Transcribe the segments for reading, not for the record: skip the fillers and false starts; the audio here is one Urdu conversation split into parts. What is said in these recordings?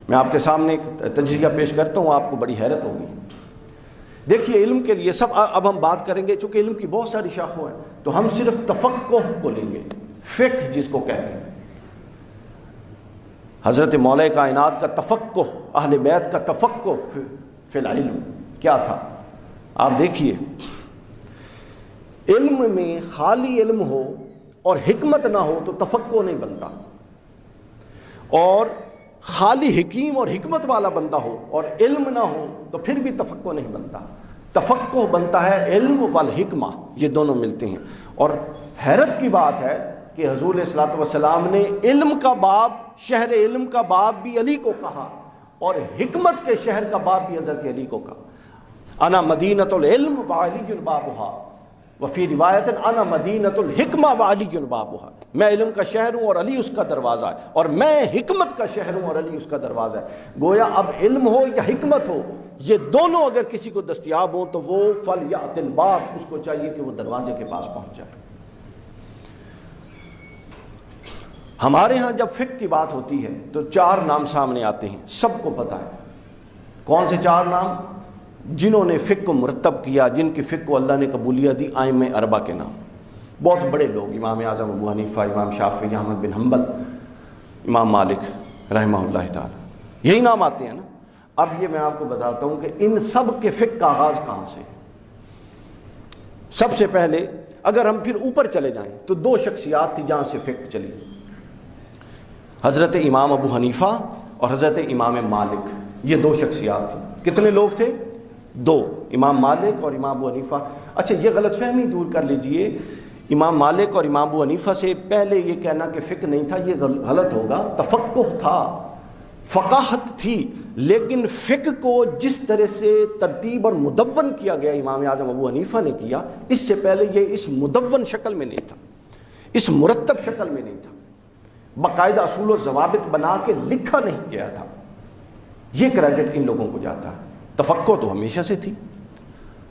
میں آپ کے سامنے ایک تجزیہ پیش کرتا ہوں، آپ کو بڑی حیرت ہوگی۔ دیکھیے علم کے لیے اب ہم بات کریں گے، چونکہ علم کی بہت ساری شاخیں ہیں تو ہم صرف تفقہ کو لیں گے، فقہ جس کو کہتے ہیں۔ حضرت مولا کائنات کا تفقہ، اہل بیت کا تفقہ فی العلم کیا تھا؟ آپ دیکھیے، علم میں خالی علم ہو اور حکمت نہ ہو تو تفقہ نہیں بنتا، اور خالی حکیم اور حکمت والا بندہ ہو اور علم نہ ہو تو پھر بھی تفقہ نہیں بنتا۔ تفقہ بنتا ہے علم والحکمہ، یہ دونوں ملتے ہیں۔ اور حیرت کی بات ہے کہ حضور علیہ الصلوۃ والسلام نے علم کا باب، شہر علم کا باب بھی علی کو کہا، اور حکمت کے شہر کا باب بھی حضرت علی کو کہا۔ انا مدینۃ العلم وعلی بابھا، وفی روایت انا مدینۃ الحکمہ وعلی بابھا، میں علم کا شہر ہوں اور علی اس کا دروازہ ہے، اور میں حکمت کا شہر ہوں اور علی اس کا دروازہ ہے۔ گویا اب علم ہو یا حکمت ہو، یہ دونوں اگر کسی کو دستیاب ہو تو وہ فلیأت الباب، اس کو چاہیے کہ وہ دروازے کے پاس پہنچ جائے۔ ہمارے ہاں جب فقہ کی بات ہوتی ہے تو 4 نام سامنے آتے ہیں، سب کو پتہ ہے۔ کون سے 4 نام؟ جنہوں نے فقہ کو مرتب کیا، جن کی فقہ کو اللہ نے قبولیت دی، ائمہ 4 کے نام، بہت بڑے لوگ، امام اعظم ابو حنیفہ، امام شافعی، احمد بن حنبل، امام مالک رحمہ اللہ تعالی، یہی نام آتے ہیں نا۔ اب یہ میں آپ کو بتاتا ہوں کہ ان سب کے فقہ کا آغاز کہاں سے؟ سب سے پہلے اگر ہم پھر اوپر چلے جائیں تو 2 شخصیات تھی جہاں سے فقہ چلی، حضرت امام ابو حنیفہ اور حضرت امام مالک، یہ 2 شخصیات تھیں۔ کتنے لوگ تھے؟ 2، امام مالک اور امام ابو حنیفہ۔ اچھا، یہ غلط فہمی دور کر لیجئے، امام مالک اور امام ابو حنیفہ سے پہلے یہ کہنا کہ فقہ نہیں تھا، یہ غلط ہوگا۔ تفقہ تھا، فقاہت تھی، لیکن فقہ کو جس طرح سے ترتیب اور مدون کیا گیا امام اعظم ابو حنیفہ نے کیا، اس سے پہلے یہ اس مدون شکل میں نہیں تھا، اس مرتب شکل میں نہیں تھا، باقاعدہ اصول و ضوابط بنا کے لکھا نہیں گیا تھا۔ یہ کریڈٹ ان لوگوں کو جاتا ہے۔ تفقہ تو ہمیشہ سے تھی،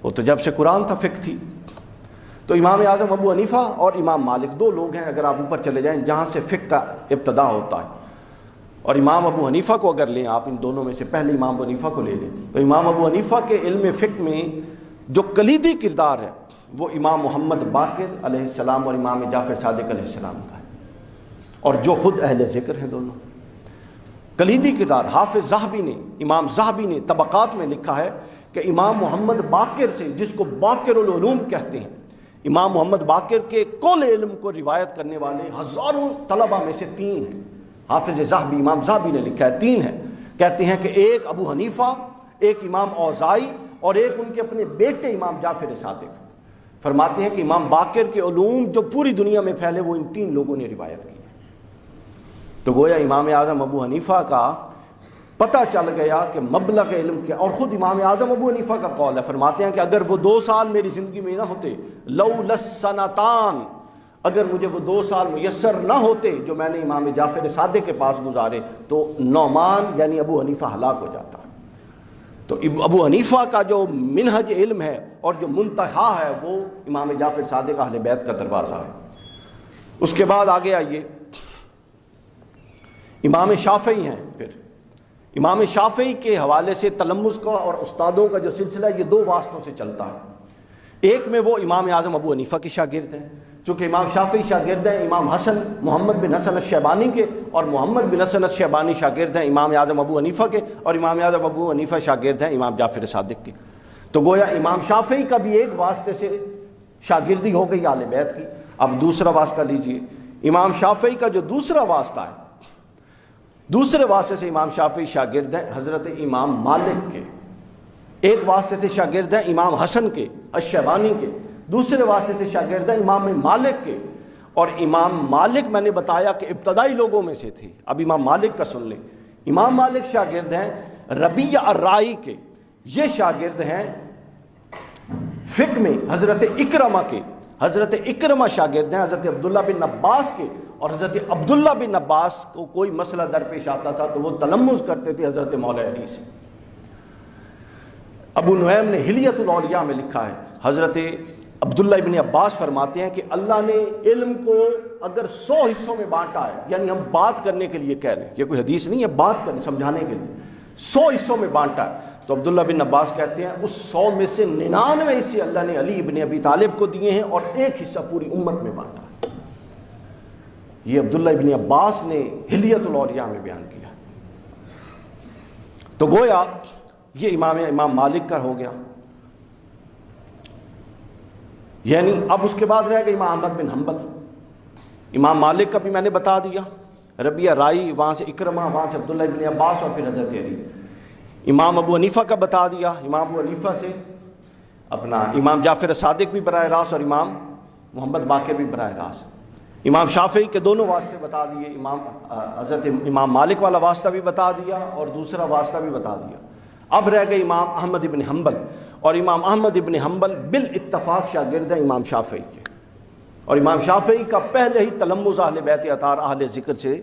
وہ تو جب سے قرآن تھا فقہ تھی۔ تو امام اعظم ابو حنیفہ اور امام مالک 2 لوگ ہیں، اگر آپ اوپر چلے جائیں، جہاں سے فقہ کا ابتدا ہوتا ہے۔ اور امام ابو حنیفہ کو اگر لیں آپ، ان دونوں میں سے پہلے امام ابو حنیفہ کو لے لیں، تو امام ابو حنیفہ کے علم فقہ میں جو کلیدی کردار ہے وہ امام محمد باقر علیہ السلام اور امام جعفر صادق علیہ السلام کا ہے، اور جو خود اہل ذکر ہیں دونوں۔ کلیدی کردار حافظ ذہبی نے، امام ذہبی نے طبقات میں لکھا ہے کہ امام محمد باقر سے، جس کو باقر العلوم کہتے ہیں، امام محمد باقر کے کل علم کو روایت کرنے والے ہزاروں طلبہ میں سے 3 ہیں۔ حافظ ذہبی، امام ذہبی نے لکھا ہے 3 ہیں۔ کہتے ہیں کہ ایک ابو حنیفہ، ایک امام اوزاعی، اور ایک ان کے اپنے بیٹے امام جعفر صادق۔ فرماتے ہیں کہ امام باقر کے علوم جو پوری دنیا میں پھیلے وہ ان 3 لوگوں نے روایت کی۔ تو گویا امام اعظم ابو حنیفہ کا پتہ چل گیا کہ مبلغ علم کیا، اور خود امام اعظم ابو حنیفہ کا قول ہے، فرماتے ہیں کہ اگر وہ 2 سال میری زندگی میں نہ ہوتے، لولا السنتان، اگر مجھے وہ 2 سال میسر نہ ہوتے جو میں نے امام جعفر صادق کے پاس گزارے، تو نعمان یعنی ابو حنیفہ ہلاک ہو جاتا۔ تو ابو حنیفہ کا جو منہج علم ہے اور جو منتہا ہے وہ امام جعفر صادق اہل بیت کا دروازہ ہے۔ اس کے بعد آگے آئیے، امام شافعی ہیں۔ پھر امام شافعی کے حوالے سے تلمذ کا اور استادوں کا جو سلسلہ ہے یہ 2 واسطوں سے چلتا ہے۔ ایک میں وہ امام اعظم ابو حنیفہ کے شاگرد ہیں، چونکہ امام شافعی شاگرد ہیں امام حسن محمد بن حسن الشیبانی کے، اور محمد بن حسن الشیبانی شاگرد ہیں امام اعظم ابو حنیفہ کے، اور امام اعظم ابو حنیفہ شاگرد ہیں امام جعفر صادق کے۔ تو گویا امام شافعی کا بھی ایک واسطے سے شاگردی ہو گئی اہل بیت کی۔ اب دوسرا واسطہ لیجئے، امام شافعی کا جو دوسرا واسطہ ہے، دوسرے واسطے سے امام شافعی شاگرد ہیں حضرت امام مالک کے، ایک واسطے سے شاگرد ہیں امام حسن کے الشیبانی کے، دوسرے واسطے سے شاگرد ہیں امام مالک کے۔ اور امام مالک میں نے بتایا کہ ابتدائی لوگوں میں سے تھے، اب امام مالک کا سن لیں۔ امام مالک شاگرد ہیں ربیع الرائی کے، یہ شاگرد ہیں فقہ میں حضرت اکرمہ کے، حضرت اکرمہ شاگرد ہیں حضرت عبداللہ بن عباس کے، اور حضرت عبداللہ بن عباس کو کوئی مسئلہ درپیش آتا تھا تو وہ تلمذ کرتے تھے حضرت مولا علی سے۔ ابو نعیم نے حلیۃ الاولیاء میں لکھا ہے حضرت عبداللہ ابن عباس فرماتے ہیں کہ اللہ نے علم کو اگر 100 حصوں میں بانٹا ہے، یعنی ہم بات کرنے کے لیے کہہ رہے ہیں، یہ کوئی حدیث نہیں ہے، بات کرنے سمجھانے کے لیے 100 حصوں میں بانٹا ہے، تو عبداللہ بن عباس کہتے ہیں اس 100 میں سے 99 حصے اللہ نے علی ابن ابی طالب کو دیے ہیں اور ایک حصہ پوری امت میں بانٹا ہے۔ یہ عبداللہ ابن عباس نے حلیۃ الاولیاء میں بیان کیا۔ تو گویا یہ امام مالک کا ہو گیا، یعنی اب اس کے بعد رہ گئے امام احمد بن حنبل۔ امام مالک کا بھی میں نے بتا دیا، ربیہ رائی، وہاں سے اکرمہ، وہاں سے عبداللہ ابن عباس اور پھر حضرت علی۔ امام ابو حنیفہ کا بتا دیا، امام ابو حنیفہ سے اپنا امام جعفر صادق بھی براہ راست اور امام محمد باقر بھی براہ راست۔ امام شافعی کے دونوں واسطے بتا دیے، حضرت امام مالک والا واسطہ بھی بتا دیا اور دوسرا واسطہ بھی بتا دیا۔ اب رہ گئے امام احمد ابن حنبل، اور امام احمد ابن حنبل بالاتفاق شاگرد ہیں امام شافعی کے، اور امام شافعی کا پہلے ہی تلمذ اہل بیت اطہار اہل ذکر سے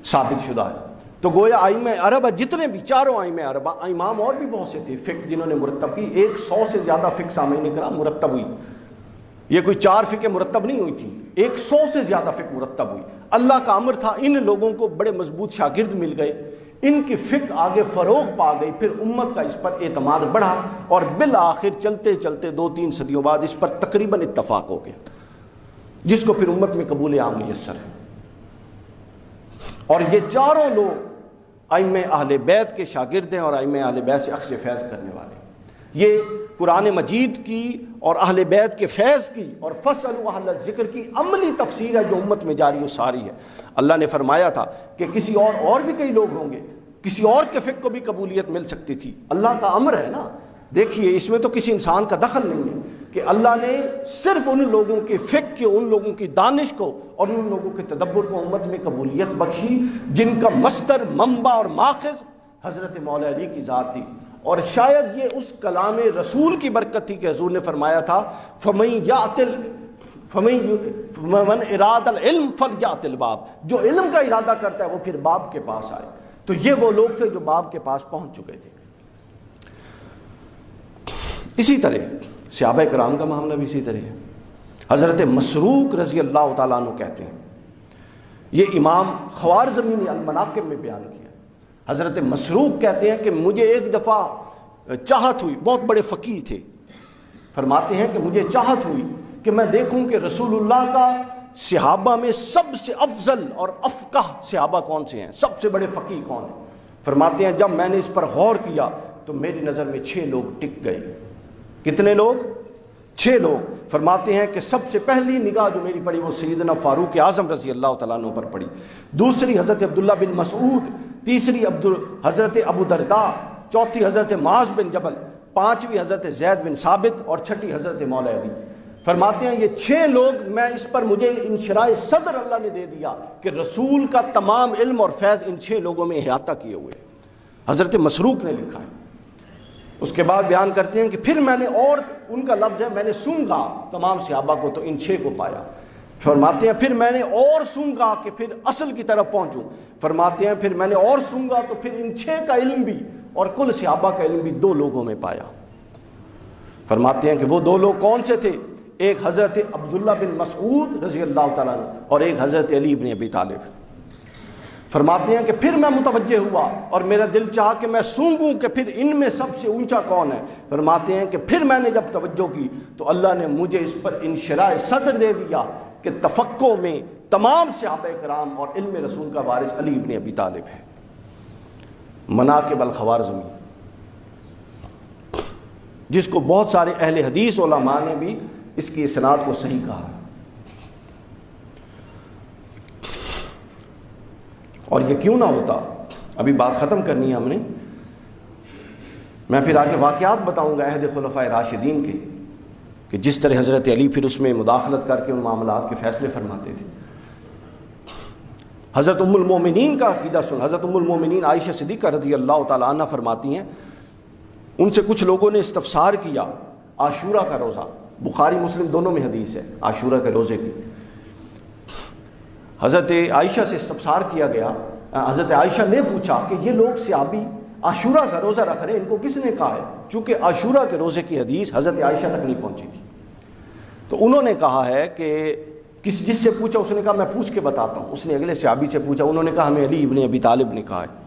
ثابت شدہ ہے۔ تو گویا ائمہ اربعہ جتنے بھی چاروں ائمہ اربعہ، امام اور بھی بہت سے تھے فقہ جنہوں نے مرتب کی، 100 سے زیادہ فقہ سامعین کرام مرتب ہوئی، یہ کوئی 4 فقہ مرتب نہیں ہوئی تھی، 100 سے زیادہ فقہ مرتب ہوئی۔ اللہ کا امر تھا، ان لوگوں کو بڑے مضبوط شاگرد مل گئے، ان کی فقہ آگے فروغ پا گئی، پھر امت کا اس پر اعتماد بڑھا اور بالآخر چلتے چلتے 2-3 صدیوں بعد اس پر تقریباً اتفاق ہو گیا، جس کو پھر امت میں قبول عام میسر ہے۔ اور یہ چاروں لوگ ائمہ اہل بیت کے شاگرد ہیں اور ائمہ اہل بیت سے اخذ فیض کرنے والے ہیں۔ یہ قرآن مجید کی اور اہل بیت کے فیض کی اور فاسألوا اہل الذکر کی عملی تفسیر ہے جو امت میں جاری و ساری ہے۔ اللہ نے فرمایا تھا کہ کسی اور بھی کئی لوگ ہوں گے، کسی اور کے فقہ کو بھی قبولیت مل سکتی تھی، اللہ کا امر ہے نا۔ دیکھیے اس میں تو کسی انسان کا دخل نہیں ہے کہ اللہ نے صرف ان لوگوں کے فقہ کے، ان لوگوں کی دانش کو اور ان لوگوں کے تدبر کو امت میں قبولیت بخشی جن کا مصدر، منبع اور ماخذ حضرت مولا علی کی ذات تھی۔ اور شاید یہ اس کلام رسول کی برکت تھی کہ حضور نے فرمایا تھا من اراد العلم فلیأت الباب، جو علم کا ارادہ کرتا ہے وہ پھر باب کے پاس آئے۔ تو یہ وہ لوگ تھے جو باب کے پاس پہنچ چکے تھے۔ اسی طرح صحابہ کرام کا معاملہ بھی اسی طرح ہے۔ حضرت مسروق رضی اللہ تعالیٰ عنہ کہتے ہیں، یہ امام خوارزمی نے المناقب میں بیان کیا، حضرت مسروق کہتے ہیں کہ مجھے ایک دفعہ چاہت ہوئی، بہت بڑے فقیہ تھے، فرماتے ہیں کہ مجھے چاہت ہوئی کہ میں دیکھوں کہ رسول اللہ کا صحابہ میں سب سے افضل اور افقہ صحابہ کون سے ہیں، سب سے بڑے فقیہ کون ہیں۔ فرماتے ہیں جب میں نے اس پر غور کیا تو میری نظر میں 6 لوگ ٹک گئے۔ کتنے لوگ؟ 6 لوگ۔ فرماتے ہیں کہ سب سے پہلی نگاہ جو میری پڑی وہ سیدنا فاروق اعظم رضی اللہ تعالیٰ عنہ پر پڑی، دوسری حضرت عبداللہ بن مسعود، تیسری حضرت ابو درداء، چوتھی حضرت معاذ بن جبل، پانچویں حضرت زید بن ثابت اور چھٹی حضرت مولا علی۔ فرماتے ہیں یہ 6 لوگ، میں اس پر مجھے انشراح صدر اللہ نے دے دیا کہ رسول کا تمام علم اور فیض ان 6 لوگوں میں احاطہ کیے ہوئے۔ حضرت مسروق نے لکھا ہے۔ اس کے بعد بیان کرتے ہیں کہ پھر میں نے، اور ان کا لفظ ہے میں نے سونگا تمام صحابہ کو تو ان 6 کو پایا۔ فرماتے ہیں پھر میں نے اور سونگا کہ پھر اصل کی طرف پہنچوں۔ فرماتے ہیں پھر میں نے اور سونگا تو پھر ان 6 کا علم بھی اور کل صحابہ کا علم بھی 2 لوگوں میں پایا۔ فرماتے ہیں کہ وہ 2 لوگ کون سے تھے؟ ایک حضرت عبداللہ بن مسعود رضی اللہ تعالیٰ عنہ اور ایک حضرت علی بن ابی طالب۔ فرماتے ہیں کہ پھر میں متوجہ ہوا اور میرا دل چاہا کہ میں سونگوں کہ پھر ان میں سب سے اونچا کون ہے۔ فرماتے ہیں کہ پھر میں نے جب توجہ کی تو اللہ نے مجھے اس پر انشراح صدر دے دیا کہ تفقہ میں تمام صحابہ کرام اور علم رسول کا وارث علی بن ابی طالب ہے۔ مناقب الخوارزمی، جس کو بہت سارے اہل حدیث علماء نے بھی اس کی اسناد کو صحیح کہا، اور یہ کیوں نہ ہوتا۔ ابھی بات ختم کرنی ہے ہم نے، میں پھر آگے واقعات بتاؤں گا عہد خلفائے راشدین کے، کہ جس طرح حضرت علی پھر اس میں مداخلت کر کے ان معاملات کے فیصلے فرماتے تھے۔ حضرت ام المومنین کا عقیدہ سن، حضرت ام المومنین عائشہ صدیقہ رضی اللہ تعالیٰ عنہ فرماتی ہیں، ان سے کچھ لوگوں نے استفسار کیا عاشورہ کا روزہ، بخاری مسلم دونوں میں حدیث ہے عاشورہ کے روزے کی۔ حضرت عائشہ سے استفسار کیا گیا، حضرت عائشہ نے پوچھا کہ یہ لوگ صحابی عاشورہ کا روزہ رکھ رہے ہیں، ان کو کس نے کہا ہے؟ چونکہ عاشورہ کے روزے کی حدیث حضرت عائشہ تک نہیں پہنچے گی، تو انہوں نے کہا ہے کہ جس سے پوچھا اس نے کہا میں پوچھ کے بتاتا ہوں، اس نے اگلے صحابی سے پوچھا، انہوں نے کہا ہمیں علی ابن ابی طالب نے کہا ہے۔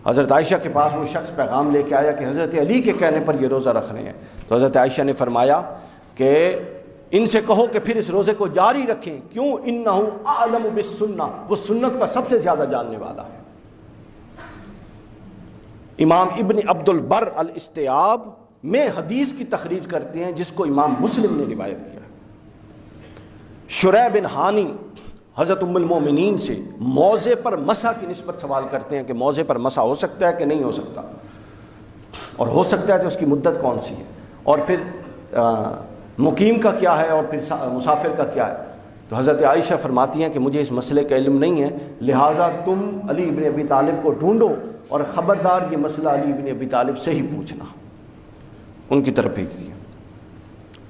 حضرت عائشہ کے پاس وہ شخص پیغام لے کے آیا کہ حضرت علی کے کہنے پر یہ روزہ رکھ رہے ہیں، تو حضرت عائشہ نے فرمایا کہ ان سے کہو کہ پھر اس روزے کو جاری رکھیں، کیوں؟ انہ اعلم بالسنہ، وہ سنت کا سب سے زیادہ جاننے والا ہے۔ امام ابن عبد البر الاستیاب میں حدیث کی تخریج کرتے ہیں جس کو امام مسلم نے روایت کیا ہے۔ شریح بن ہانی حضرت ام المومنین سے موضع پر مسح کی نسبت سوال کرتے ہیں کہ موضع پر مسح ہو سکتا ہے کہ نہیں ہو سکتا، اور ہو سکتا ہے تو اس کی مدت کون سی ہے، اور پھر مقیم کا کیا ہے، اور پھر مسافر کا کیا ہے۔ تو حضرت عائشہ فرماتی ہیں کہ مجھے اس مسئلے کا علم نہیں ہے، لہٰذا تم علی ابن ابی طالب کو ڈھونڈو اور خبردار یہ مسئلہ علی ابن ابی طالب سے ہی پوچھنا، ان کی طرف بھیج دیا۔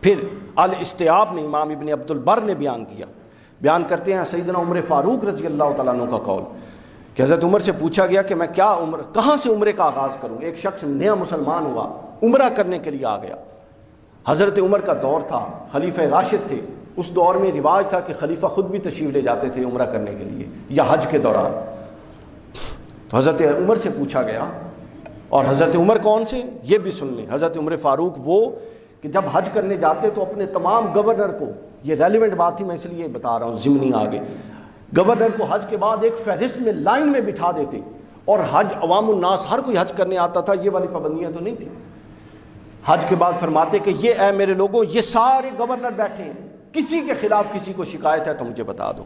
پھر الاستیاب میں امام ابن عبد البر نے بیان کرتے ہیں سیدنا عمر فاروق رضی اللہ تعالیٰ عنہ کا قول کہ حضرت عمر سے پوچھا گیا کہ میں کہاں سے عمرے کا آغاز کروں؟ ایک شخص نیا مسلمان ہوا، عمرہ کرنے کے لیے آ گیا۔ حضرت عمر کا دور تھا، خلیفہ راشد تھے، اس دور میں رواج تھا کہ خلیفہ خود بھی تشریف لے جاتے تھے عمرہ کرنے کے لیے یا حج کے دوران۔ تو حضرت عمر سے پوچھا گیا، اور حضرت عمر کون سے یہ بھی سن لیں۔ حضرت عمر فاروق وہ کہ جب حج کرنے جاتے تو اپنے تمام گورنر کو، یہ ریلیونٹ بات تھی میں اس لیے بتا رہا ہوں ضمنی آگے، گورنر کو حج کے بعد ایک فہرست میں لائن میں بٹھا دیتے، اور حج عوام الناس ہر کوئی حج کرنے آتا تھا، یہ والی پابندیاں تو نہیں تھی۔ حج کے بعد فرماتے کہ یہ اے میرے لوگوں، یہ سارے گورنر بیٹھے ہیں، کسی کے خلاف کسی کو شکایت ہے تو مجھے بتا دو۔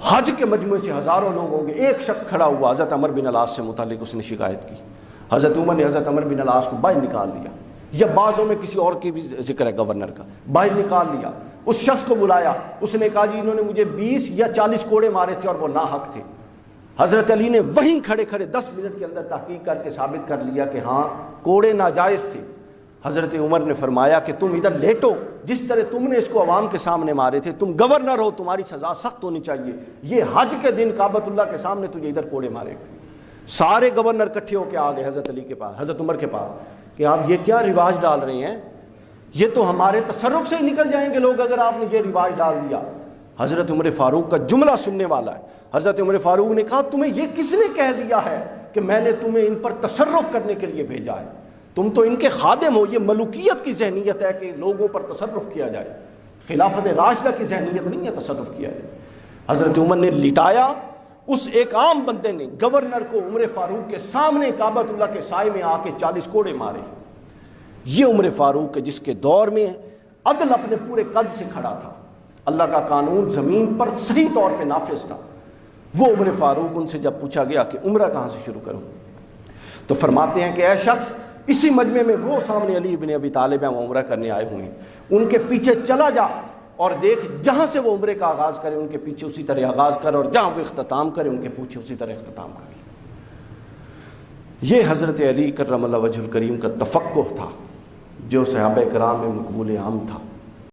حج کے مجموعے سے ہزاروں لوگ ہوں گے، ایک شخص کھڑا ہوا حضرت عمر بن العاص سے متعلق، اس نے شکایت کی، حضرت عمر نے حضرت عمر بن العاص کو باہر نکال لیا، یا بعضوں میں کسی اور کی بھی ذکر ہے گورنر کا، باہر نکال لیا، اس شخص کو بلایا، اس نے کہا جی انہوں نے مجھے 20 یا 40 کوڑے مارے تھے اور وہ ناحق تھے۔ حضرت علی نے وہیں کھڑے 10 منٹ کے اندر تحقیق کر کے ثابت کر لیا کہ ہاں کوڑے ناجائز تھے۔ حضرت عمر نے فرمایا کہ تم ادھر لیٹو، جس طرح تم نے اس کو عوام کے سامنے مارے تھے، تم گورنر ہو، تمہاری سزا سخت ہونی چاہیے، یہ حج کے دن کعبۃ اللہ کے سامنے تجھے ادھر کوڑے مارے گئے۔ سارے گورنر اکٹھے ہو کے آ گئے حضرت علی کے پاس، حضرت عمر کے پاس، کہ آپ یہ کیا رواج ڈال رہے ہیں، یہ تو ہمارے تصرف سے ہی نکل جائیں گے لوگ اگر آپ نے یہ رواج ڈال دیا۔ حضرت عمر فاروق کا جملہ سننے والا ہے، حضرت عمر فاروق نے کہا تمہیں یہ کس نے کہہ دیا ہے کہ میں نے تمہیں ان پر تصرف کرنے کے لیے بھیجا ہے؟ تم تو ان کے خادم ہو، یہ ملوکیت کی ذہنیت ہے کہ لوگوں پر تصرف کیا جائے، خلافت راشدہ کی ذہنیت نہیں ہے تصرف کیا جائے۔ حضرت عمر نے لٹایا، اس ایک عام بندے نے گورنر کو عمر فاروق کے سامنے کعبۃ اللہ کے سائے میں آ کے 40 کوڑے مارے۔ یہ عمر فاروق ہے جس کے دور میں عدل اپنے پورے قد سے کھڑا تھا، اللہ کا قانون زمین پر صحیح طور پہ نافذ تھا۔ وہ عمر فاروق، ان سے جب پوچھا گیا کہ عمرہ کہاں سے شروع کروں، تو فرماتے ہیں کہ اے شخص، اسی مجمع میں وہ سامنے علی ابن ابی طالب ہیں، وہ عمرہ کرنے آئے ہوئے ہیں، ان کے پیچھے چلا جا اور دیکھ جہاں سے وہ عمرے کا آغاز کرے ان کے پیچھے اسی طرح آغاز کر، اور جہاں وہ اختتام کرے ان کے پیچھے اسی طرح اختتام کرے۔ یہ حضرت علی کرم اللہ وجہ الکریم کا تفقہ تھا جو صحابہ کرام میں مقبول عام تھا۔